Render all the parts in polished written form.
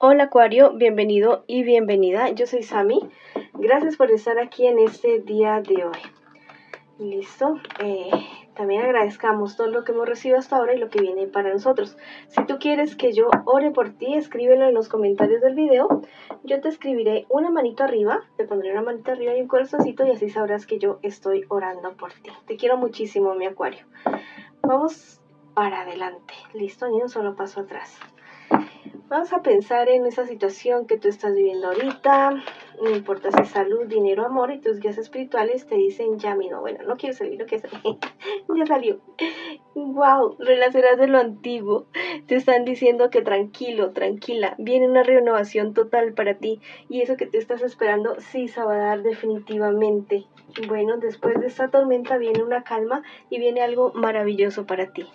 Hola Acuario, bienvenido y bienvenida. Yo soy Sami. Gracias por estar aquí en este día de hoy. Listo. También agradezcamos todo lo que hemos recibido hasta ahora y lo que viene para nosotros. Si tú quieres que yo ore por ti, escríbelo en los comentarios del video. Yo te escribiré una manito arriba, te pondré una manito arriba y un corazoncito y así sabrás que yo estoy orando por ti. Te quiero muchísimo, mi Acuario. Vamos para adelante. Listo, ni un solo paso atrás. Vamos a pensar en esa situación que tú estás viviendo ahorita, no importa si es salud, dinero, amor, y tus guías espirituales te dicen ya no, bueno, no quiero salir, no quiero salir, ya salió. Wow, relacionas de lo antiguo, te están diciendo que tranquilo, tranquila, viene una renovación total para ti, y eso que te estás esperando sí se va a dar definitivamente. Bueno, después de esta tormenta viene una calma y viene algo maravilloso para ti.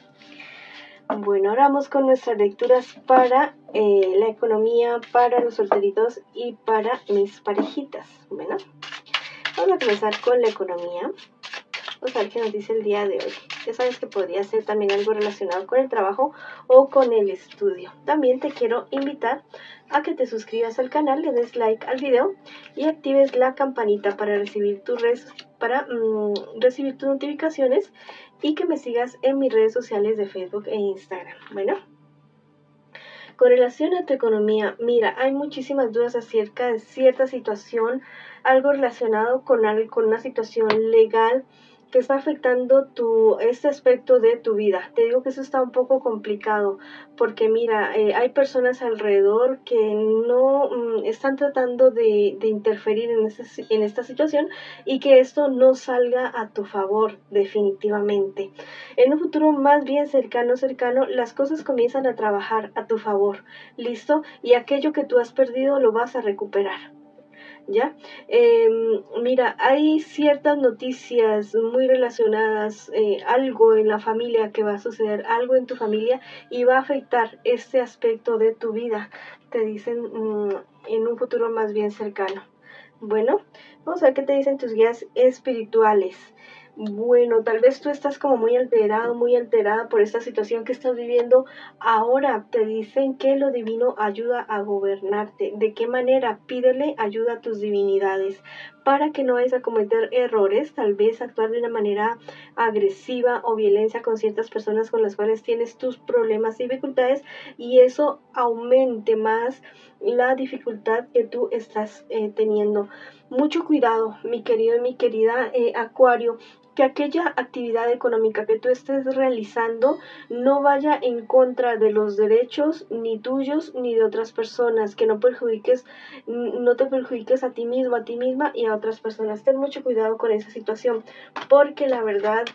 Bueno, ahora vamos con nuestras lecturas para la economía, para los solteritos y para mis parejitas. Bueno, vamos a comenzar con la economía. Vamos a ver qué nos dice el día de hoy. Ya sabes que podría ser también algo relacionado con el trabajo o con el estudio. También te quiero invitar a que te suscribas al canal, le des like al video y actives la campanita para recibir tus notificaciones y que me sigas en mis redes sociales de Facebook e Instagram. Bueno, con relación a tu economía, mira, hay muchísimas dudas acerca de cierta situación, algo relacionado con una situación legal que está afectando este aspecto de tu vida. Te digo que eso está un poco complicado porque mira, hay personas alrededor que no están tratando de interferir en esta situación y que esto no salga a tu favor definitivamente. En un futuro más bien cercano, las cosas comienzan a trabajar a tu favor, ¿listo? Y aquello que tú has perdido lo vas a recuperar. ¿Ya? Mira, hay ciertas noticias muy relacionadas, algo en la familia que va a suceder, algo en tu familia y va a afectar este aspecto de tu vida, te dicen en un futuro más bien cercano. Bueno, vamos a ver qué te dicen tus guías espirituales. Bueno, tal vez tú estás como muy alterado, muy alterada por esta situación que estás viviendo. Ahora te dicen que lo divino ayuda a gobernarte. ¿De qué manera? Pídele ayuda a tus divinidades para que no vayas a cometer errores, tal vez actuar de una manera agresiva o violencia con ciertas personas con las cuales tienes tus problemas y dificultades y eso aumente más la dificultad que tú estás teniendo. Mucho cuidado, mi querido y mi querida Acuario, que aquella actividad económica que tú estés realizando no vaya en contra de los derechos ni tuyos ni de otras personas, que no te perjudiques a ti mismo, a ti misma y a otras personas. Ten mucho cuidado con esa situación, porque la verdad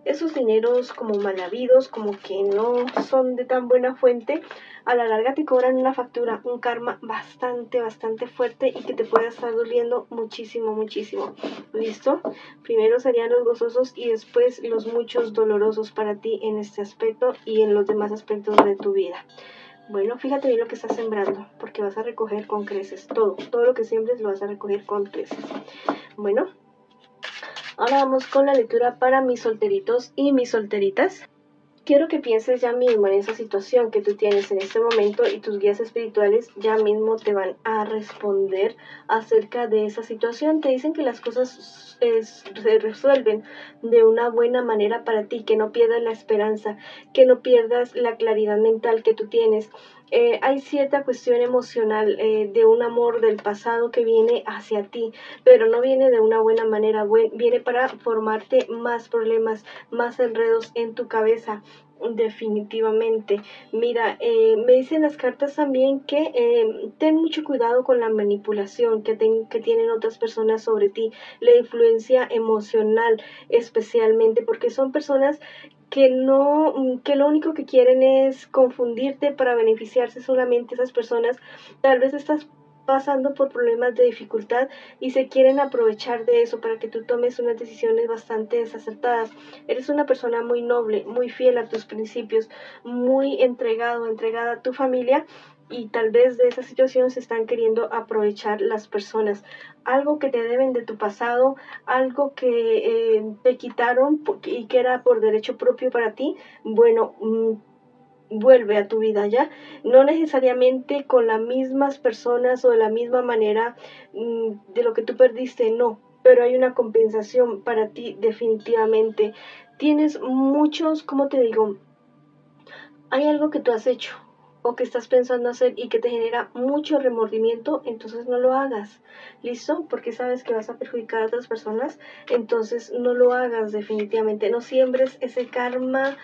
esos dineros como mal habidos, como que no son de tan buena fuente, a la larga te cobran una factura, un karma bastante, bastante fuerte y que te puede estar doliendo muchísimo, muchísimo. ¿Listo? Primero serían los gozosos y después los muchos dolorosos para ti en este aspecto y en los demás aspectos de tu vida. Bueno, fíjate bien lo que estás sembrando, porque vas a recoger con creces. Todo lo que siembres lo vas a recoger con creces. Bueno, ahora vamos con la lectura para mis solteritos y mis solteritas. Quiero que pienses ya mismo en esa situación que tú tienes en este momento y tus guías espirituales ya mismo te van a responder acerca de esa situación. Te dicen que las cosas se resuelven de una buena manera para ti, que no pierdas la esperanza, que no pierdas la claridad mental que tú tienes. Hay cierta cuestión emocional de un amor del pasado que viene hacia ti, pero no viene de una buena manera, viene para formarte más problemas, más enredos en tu cabeza. Definitivamente. Mira, me dicen las cartas también que ten mucho cuidado con la manipulación que tienen otras personas sobre ti, la influencia emocional especialmente, porque son personas que que lo único que quieren es confundirte para beneficiarse solamente esas personas. Tal vez estás pasando por problemas de dificultad y se quieren aprovechar de eso para que tú tomes unas decisiones bastante desacertadas. Eres una persona muy noble, muy fiel a tus principios, muy entregada a tu familia y tal vez de esa situación se están queriendo aprovechar las personas. Algo que te deben de tu pasado, algo que te quitaron y que era por derecho propio para ti, bueno, vuelve a tu vida, ¿ya? No necesariamente con las mismas personas o de la misma manera de lo que tú perdiste, no, pero hay una compensación para ti definitivamente. Tienes muchos, ¿cómo te digo? Hay algo que tú has hecho o que estás pensando hacer y que te genera mucho remordimiento, entonces no lo hagas. ¿Listo? Porque sabes que vas a perjudicar a otras personas, entonces no lo hagas definitivamente. No siembres ese karma,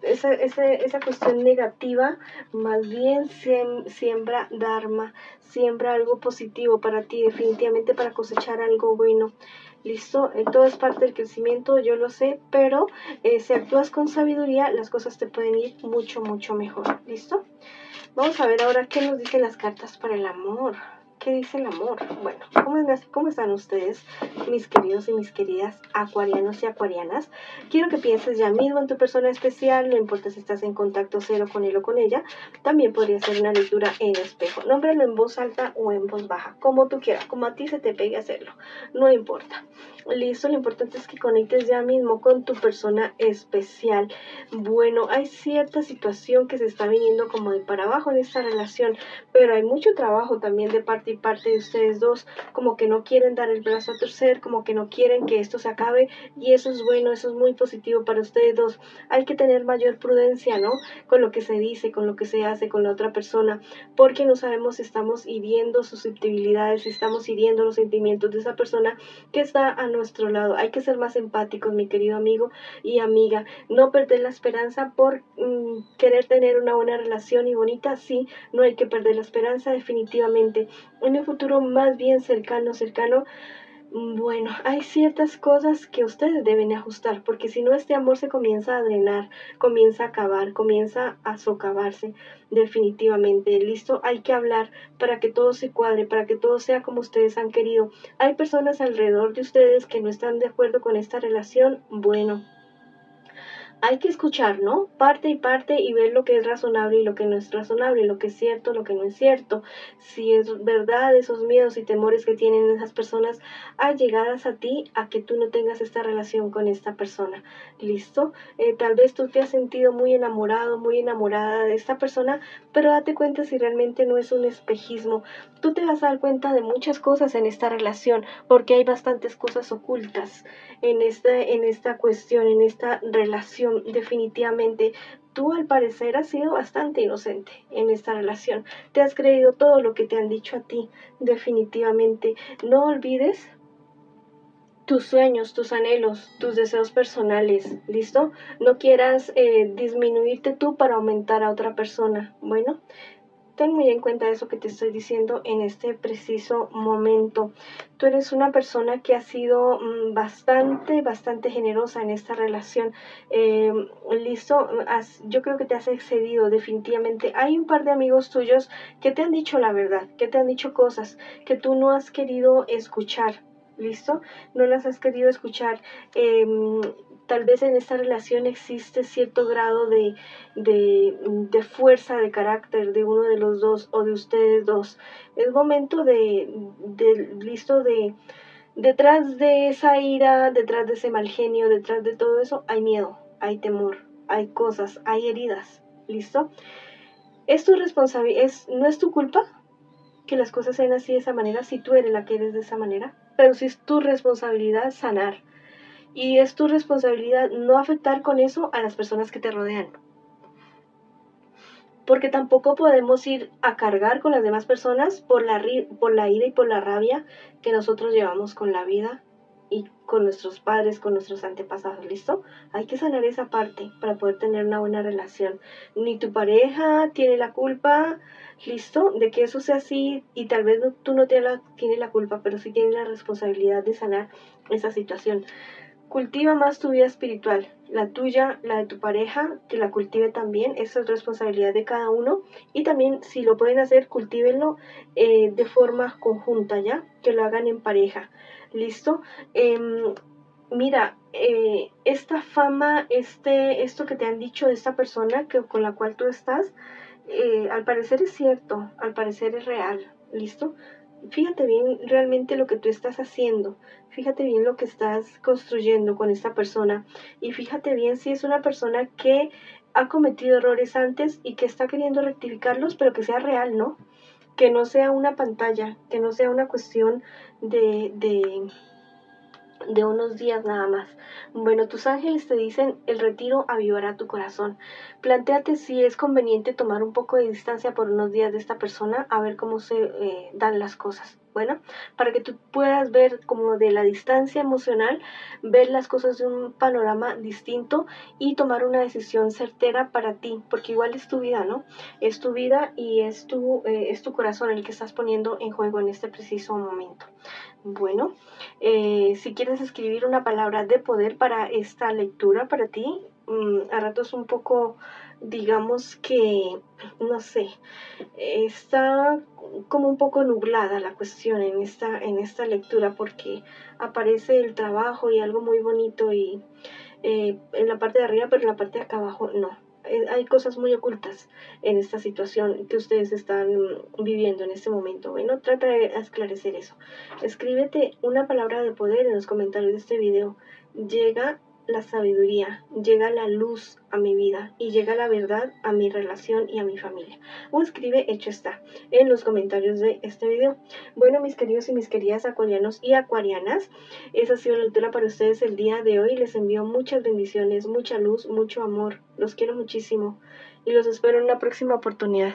esa cuestión negativa, más bien siembra dharma, siembra algo positivo para ti, definitivamente para cosechar algo bueno. ¿Listo? Todo es parte del crecimiento, yo lo sé, pero si actúas con sabiduría, las cosas te pueden ir mucho, mucho mejor. ¿Listo? Vamos a ver ahora qué nos dicen las cartas para el amor. ¿Qué dice el amor? Bueno, ¿cómo están ustedes, mis queridos y mis queridas acuarianos y acuarianas? Quiero que pienses ya mismo en tu persona especial, no importa si estás en contacto cero con él o con ella. También podría ser una lectura en espejo. Nómbralo en voz alta o en voz baja, como tú quieras, como a ti se te pegue hacerlo. No importa. Listo, lo importante es que conectes ya mismo con tu persona especial. Bueno, hay cierta situación que se está viniendo como de para abajo en esta relación, pero hay mucho trabajo también de parte y parte de ustedes dos, como que no quieren dar el brazo a torcer, como que no quieren que esto se acabe, y eso es bueno, eso es muy positivo para ustedes dos. Hay que tener mayor prudencia, ¿no? Con lo que se dice, con lo que se hace con la otra persona, porque no sabemos si estamos hiriendo susceptibilidades, si estamos hiriendo los sentimientos de esa persona que está a nuestro lado. Hay que ser más empáticos, mi querido amigo y amiga, no perder la esperanza por querer tener una buena relación y bonita, sí, no hay que perder la esperanza definitivamente. En un futuro más bien cercano, bueno, hay ciertas cosas que ustedes deben ajustar, porque si no este amor se comienza a drenar, comienza a acabar, comienza a socavarse definitivamente. Listo, hay que hablar para que todo se cuadre, para que todo sea como ustedes han querido. Hay personas alrededor de ustedes que no están de acuerdo con esta relación, bueno, hay que escuchar, ¿no? Parte y parte y ver lo que es razonable y lo que no es razonable, lo que es cierto, lo que no es cierto. Si es verdad esos miedos y temores que tienen esas personas allegadas a ti, a que tú no tengas esta relación con esta persona. ¿Listo? Tal vez tú te has sentido muy enamorado, muy enamorada de esta persona, pero date cuenta si realmente no es un espejismo. Tú te vas a dar cuenta de muchas cosas en esta relación, porque hay bastantes cosas ocultas en esta cuestión, en esta relación. Definitivamente, tú al parecer has sido bastante inocente en esta relación. Te has creído todo lo que te han dicho a ti, definitivamente. No olvides tus sueños, tus anhelos, tus deseos personales, ¿listo? No quieras disminuirte tú para aumentar a otra persona. Bueno, ten muy en cuenta eso que te estoy diciendo en este preciso momento. Tú eres una persona que ha sido bastante generosa en esta relación. Listo, yo creo que te has excedido definitivamente. Hay un par de amigos tuyos que te han dicho la verdad, que te han dicho cosas que tú no has querido escuchar. ¿Listo? No las has querido escuchar. Tal vez en esta relación existe cierto grado de fuerza de carácter de uno de los dos o de ustedes dos. Es momento listo, detrás de esa ira, detrás de ese mal genio, detrás de todo eso, hay miedo, hay temor, hay cosas, hay heridas. ¿Listo? Es tu responsabilidad, no es tu culpa que las cosas sean así de esa manera, si tú eres la que eres de esa manera, pero sí es tu responsabilidad sanar. Y es tu responsabilidad no afectar con eso a las personas que te rodean. Porque tampoco podemos ir a cargar con las demás personas por la ira y por la rabia que nosotros llevamos con la vida y con nuestros padres, con nuestros antepasados. ¿Listo? Hay que sanar esa parte para poder tener una buena relación. Ni tu pareja tiene la culpa, ¿listo? De que eso sea así, y tal vez tú no tienes la culpa, pero sí tienes la responsabilidad de sanar esa situación. Cultiva más tu vida espiritual, la tuya, la de tu pareja, que la cultive también. Esa es responsabilidad de cada uno. Y también, si lo pueden hacer, cultívenlo de forma conjunta, ¿ya? Que lo hagan en pareja. ¿Listo? Mira, esta fama, esto que te han dicho de esta persona con la cual tú estás, al parecer es cierto, al parecer es real. ¿Listo? Fíjate bien realmente lo que tú estás haciendo, fíjate bien lo que estás construyendo con esta persona, y fíjate bien si es una persona que ha cometido errores antes y que está queriendo rectificarlos, pero que sea real, ¿no? Que no sea una pantalla, que no sea una cuestión de unos días nada más. Bueno, tus ángeles te dicen, el retiro avivará tu corazón. Plantéate si es conveniente tomar un poco de distancia por unos días de esta persona, a ver cómo se dan las cosas. Bueno, para que tú puedas ver como de la distancia emocional, ver las cosas de un panorama distinto y tomar una decisión certera para ti, porque igual es tu vida, ¿no? Es tu vida y es tu corazón el que estás poniendo en juego en este preciso momento. Bueno, si quieres escribir una palabra de poder para esta lectura para ti, a ratos un poco, digamos que, no sé, está como un poco nublada la cuestión en esta lectura porque aparece el trabajo y algo muy bonito y en la parte de arriba, pero en la parte de acá abajo no. Hay cosas muy ocultas en esta situación que ustedes están viviendo en este momento. Bueno, trata de esclarecer eso. Escríbete una palabra de poder en los comentarios de este video. Llega la sabiduría, llega la luz a mi vida y llega la verdad a mi relación y a mi familia. O escribe hecho está en los comentarios de este video. Bueno, mis queridos y mis queridas acuarianos y acuarianas, esa ha sido la lectura para ustedes el día de hoy. Les envío muchas bendiciones, mucha luz, mucho amor. Los quiero muchísimo y los espero en una próxima oportunidad.